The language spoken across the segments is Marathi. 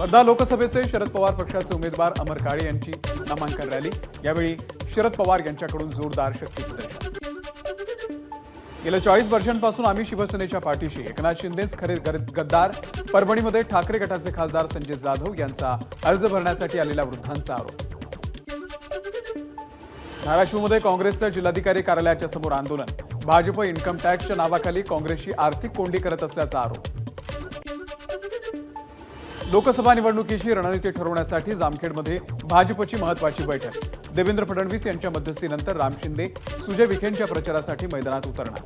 वर्धा लोकसभेचे शरद पवार पक्षाचे उमेदवार अमर काळे यांची नामांकन रॅली। यावेळी शरद पवार यांच्याकडून जोरदार शक्तीप्रदर्शन। गेल्या 40 वर्षांपासून आम्ही शिवसेनेच्या पाठीशी, एकनाथ शिंदेच खरे गद्दार। परभणीमध्ये ठाकरे गटाचे खासदार संजय जाधव यांचा अर्ज भरण्यासाठी आलेल्या वृद्धांचा आरोप। धाराशिवमध्ये काँग्रेसच्या जिल्हाधिकारी कार्यालयाच्या समोर आंदोलन। भाजप इन्कम टॅक्सच्या नावाखाली काँग्रेसची आर्थिक कोंडी करत असल्याचा आरोप। लोकसभा निवडणुकीची रणनीती ठरवण्यासाठी जामखेडमध्ये भाजपची महत्त्वाची बैठक। देवेंद्र फडणवीस यांच्या मध्यस्थीनंतर राम शिंदे सुजय विखेंच्या प्रचारासाठी मैदानात उतरणार।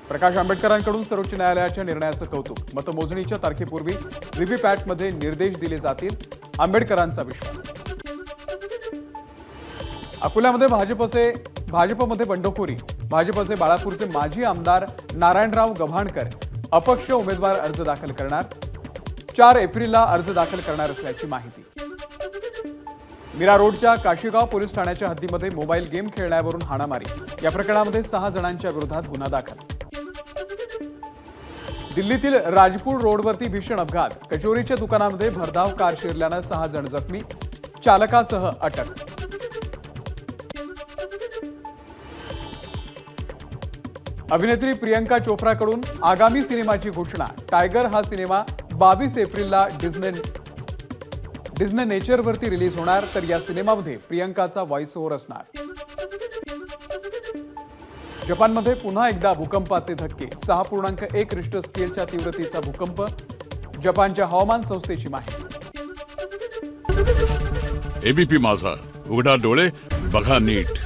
प्रकाश आंबेडकरांकडून सर्वोच्च न्यायालयाच्या निर्णयाचं कौतुक। मतमोजणीच्या तारखेपूर्वी व्हीव्हीपॅटमध्ये निर्देश दिले जातील, आंबेडकरांचा विश्वास। अकोल्यामध्ये भाजपमध्ये बंडखोरी। भाजपचे बाळापूरचे माजी आमदार नारायणराव गव्हाणकर अपक्ष उमेदवार अर्ज दाखल करणार। 4 एप्रिलला अर्ज दाखल करणार असल्याची माहिती। मीरा रोडच्या काशीगाव पोलीस ठाण्याच्या हद्दीमध्ये मोबाईल गेम खेळण्यावरून हाणामारी। या प्रकरणामध्ये 6 जणांच्या विरोधात गुन्हा दाखल। दिल्लीतील राजपूर रोडवरती भीषण अपघात। कचोरीच्या दुकानामध्ये भरधाव कार शिरल्यानं 6 जण जखमी, चालकासह अटक। अभिनेत्री प्रियंका चोप्राकडून आगामी सिनेमाची घोषणा। टायगर हा सिनेमा 22 एप्रिलला डिस्ने नेचरवरती रिलीज होणार, तर या सिनेमामध्ये प्रियंकाचा व्हॉइस ओव्हर असणार। जपानमध्ये पुन्हा एकदा भूकंपाचे धक्के। 6.1 रिश्टर स्केलच्या तीव्रतेचा भूकंप। जपानच्या हवामान संस्थेची माहिती। एबीपी माझा, उघडा डोळे बघा नीट।